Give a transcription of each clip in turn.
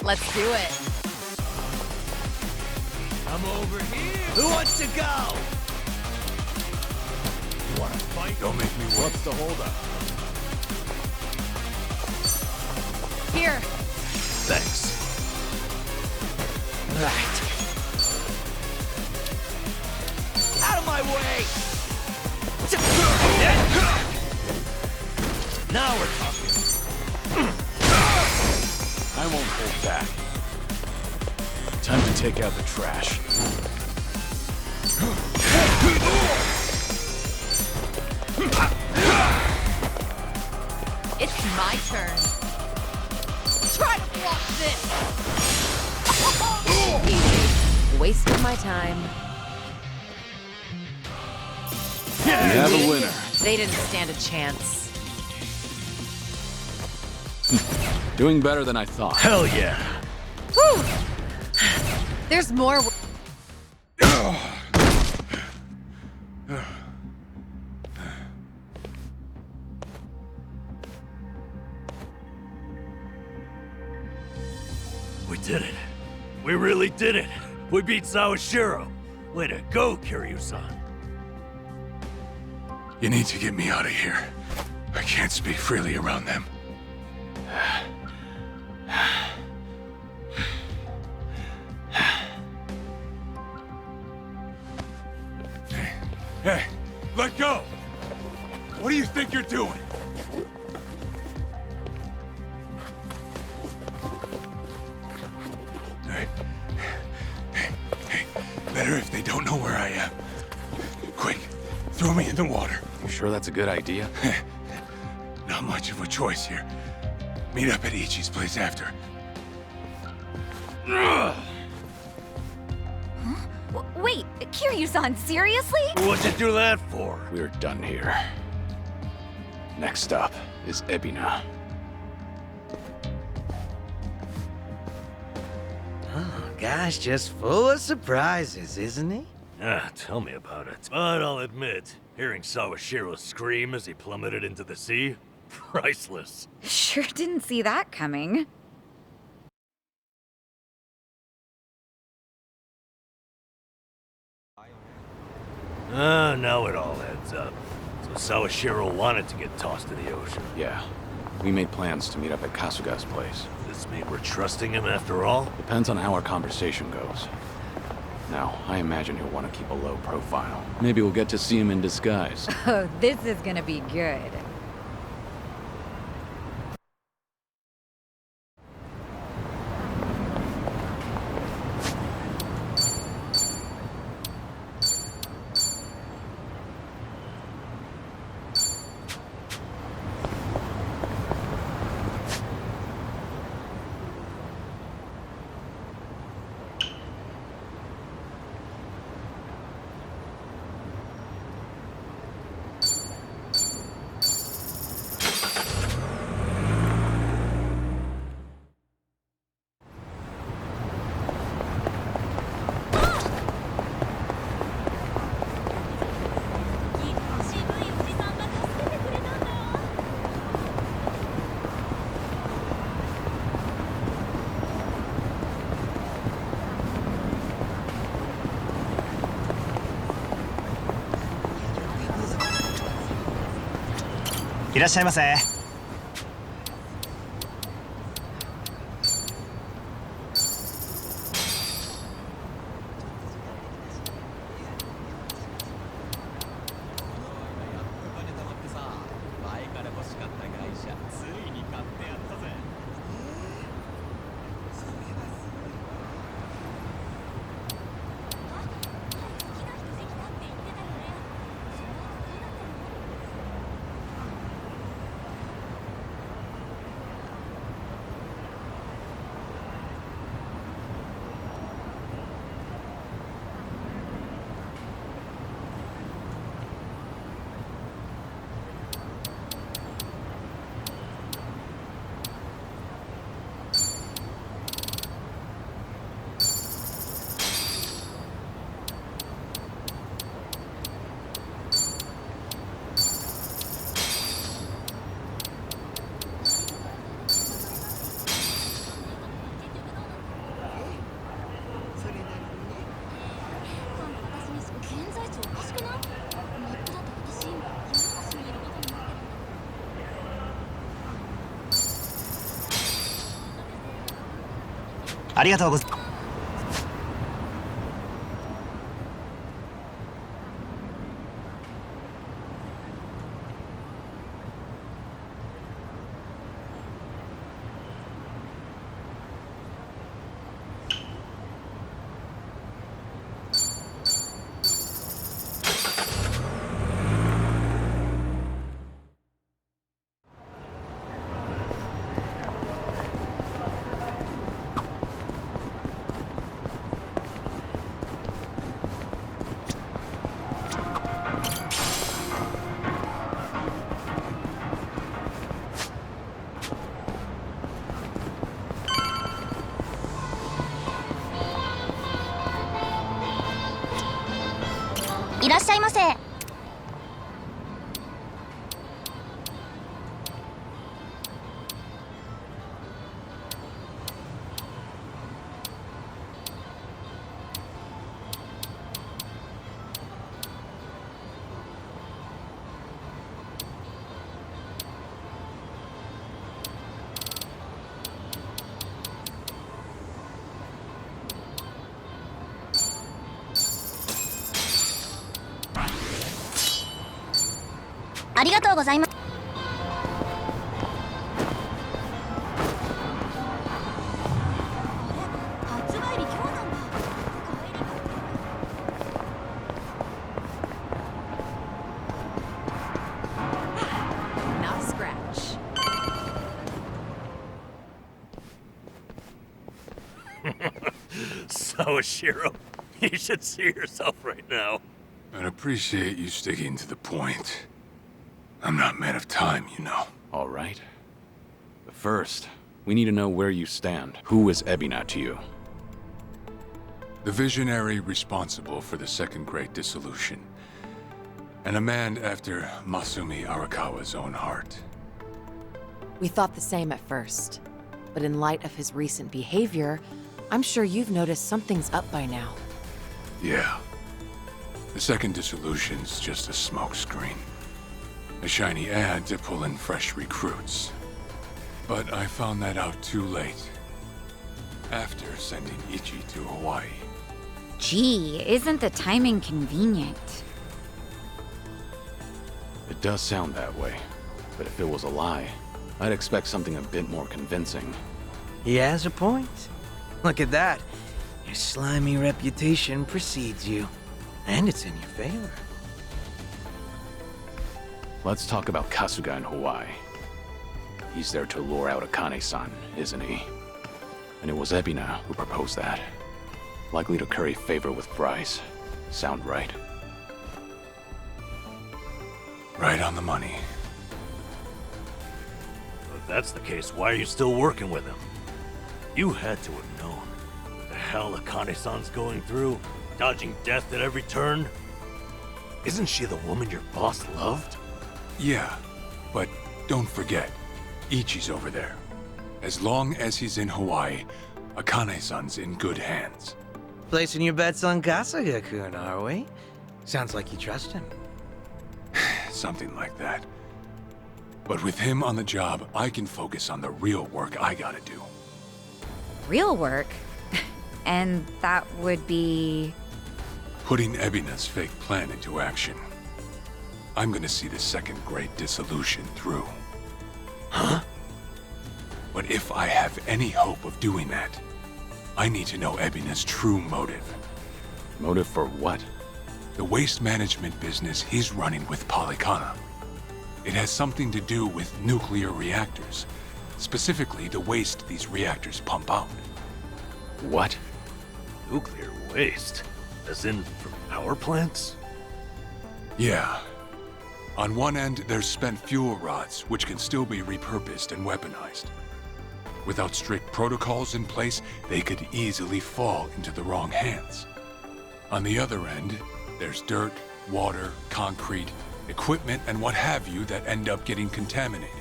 Let's do it. I'm over here. Who wants to go? You wanna fight? Don't make me wait. What's the holdup? Here. Thanks. Right. Out of my way! Now we're talking. I won't hold back. Time to take out the trash. It's my turn. Try to block this! Easy. Wasting my time. We have a winner. They didn't stand a chance. Doing better than I thought. Hell yeah. Whew! There's more. We did it. We really did it. We beat Sawashiro. Way to go, Kiryu-san. You need to get me out of here. I can't speak freely around them. Hey, let go! What do you think you're doing? Hey, better if they don't know where I am. Quick, throw me in the water. You sure that's a good idea? Not much of a choice here. Meet up at Ichi's place after. Wait, Kiryu-san, seriously? What'd you do that for? We're done here. Next stop is Ebina. Oh, gosh, just full of surprises, isn't he? Ah, tell me about it. But I'll admit, hearing Sawashiro scream as he plummeted into the sea, priceless. Sure didn't see that coming. Now it all adds up. So Sawashiro wanted to get tossed to the ocean. Yeah. We made plans to meet up at Kasuga's place. Does this mean we're trusting him after all? Depends on how our conversation goes. Now, I imagine he'll want to keep a low profile. Maybe we'll get to see him in disguise. Oh, this is gonna be good.いらっしゃいませ。ありがとうございいらっしゃいませ。ありがとうございます。初帰り今日なんだ。Not a scratch. Sawashiro, you should see yourself right now. I'd appreciate you sticking to the point. I'm not man of time, you know. All right. But first, we need to know where you stand. Who is Ebina to you? The visionary responsible for the Second Great Dissolution. And a man after Masumi Arakawa's own heart. We thought the same at first. But in light of his recent behavior, I'm sure you've noticed something's up by now. Yeah. The Second Dissolution's just a smokescreen. A shiny ad to pull in fresh recruits. But I found that out too late. After sending Ichi to Hawaii. Gee, isn't the timing convenient? It does sound that way. But if it was a lie, I'd expect something a bit more convincing. He has a point. Look at that. Your slimy reputation precedes you. And it's in your favor. Let's talk about Kasuga in Hawaii. He's there to lure out Akane-san, isn't he? And it was Ebina who proposed that. Likely to curry favor with Bryce. Sound right? Right on the money. If that's the case, why are you still working with him? You had to have known. The hell Akane-san's going through, dodging death at every turn. Isn't she the woman your boss loved? Yeah, but don't forget, Ichi's over there. As long as he's in Hawaii, Akane-san's in good hands. Placing your bets on Kasuga-kun, are we? Sounds like you trust him. Something like that. But with him on the job, I can focus on the real work I gotta do. Real work? And that would be... Putting Ebina's fake plan into action. I'm gonna see the Second Great Dissolution through. Huh? But if I have any hope of doing that, I need to know Ebina's true motive. Motive for what? The waste management business he's running with Polycana. It has something to do with nuclear reactors. Specifically, the waste these reactors pump out. What? Nuclear waste? As in, from power plants? Yeah. On one end, there's spent fuel rods, which can still be repurposed and weaponized. Without strict protocols in place, they could easily fall into the wrong hands. On the other end, there's dirt, water, concrete, equipment, and what have you that end up getting contaminated.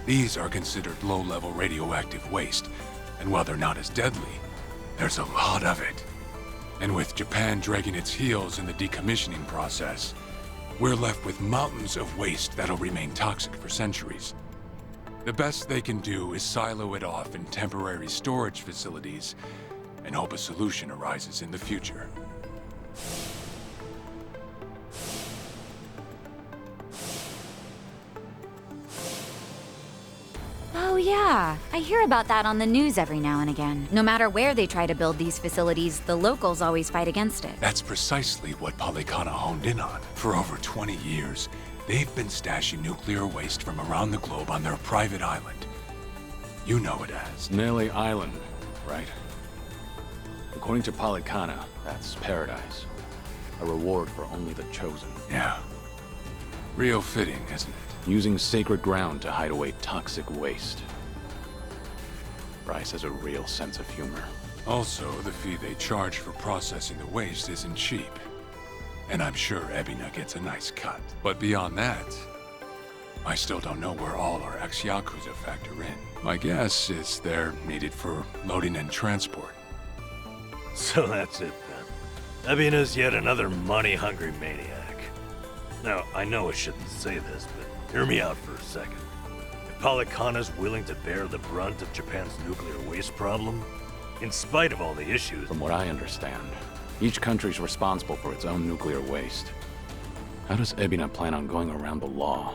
These are considered low-level radioactive waste, and while they're not as deadly, there's a lot of it. And with Japan dragging its heels in the decommissioning process, we're left with mountains of waste that'll remain toxic for centuries. The best they can do is silo it off in temporary storage facilities and hope a solution arises in the future. Oh yeah, I hear about that on the news every now and again. No matter where they try to build these facilities, the locals always fight against it. That's precisely what Polycana honed in on. For over 20 years, they've been stashing nuclear waste from around the globe on their private island. You know it as. Nelly Island, right? According to Polycana, that's paradise. A reward for only the chosen. Yeah. Real fitting, isn't it? Using sacred ground to hide away toxic waste. Bryce has a real sense of humor. Also, the fee they charge for processing the waste isn't cheap. And I'm sure Ebina gets a nice cut. But beyond that, I still don't know where all our ex-Yakuza factor in. My guess is they're needed for loading and transport. So that's it then. Ebina's yet another money-hungry maniac. Now, I know I shouldn't say this, but hear me out for a second. If Polycana's willing to bear the brunt of Japan's nuclear waste problem, in spite of all the issues... From what I understand, each country's responsible for its own nuclear waste. How does Ebina plan on going around the law?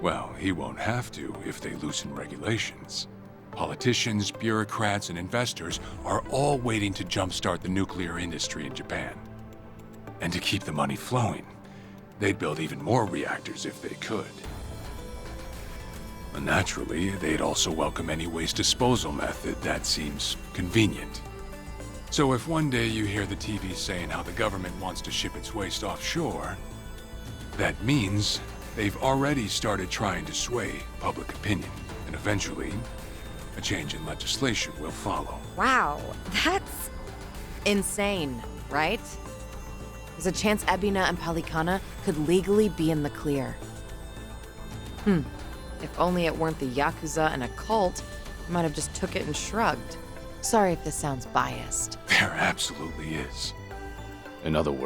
Well, he won't have to if they loosen regulations. Politicians, bureaucrats, and investors are all waiting to jumpstart the nuclear industry in Japan. And to keep the money flowing, they'd build even more reactors if they could. And naturally, they'd also welcome any waste disposal method that seems convenient. So if one day you hear the TV saying how the government wants to ship its waste offshore, that means they've already started trying to sway public opinion. And eventually, a change in legislation will follow. Wow, that's... Insane, right? There's a chance Ebina and Polycana could legally be in the clear. If only it weren't the Yakuza and a cult, I might have just took it and shrugged. Sorry if this sounds biased. There absolutely is. In other words,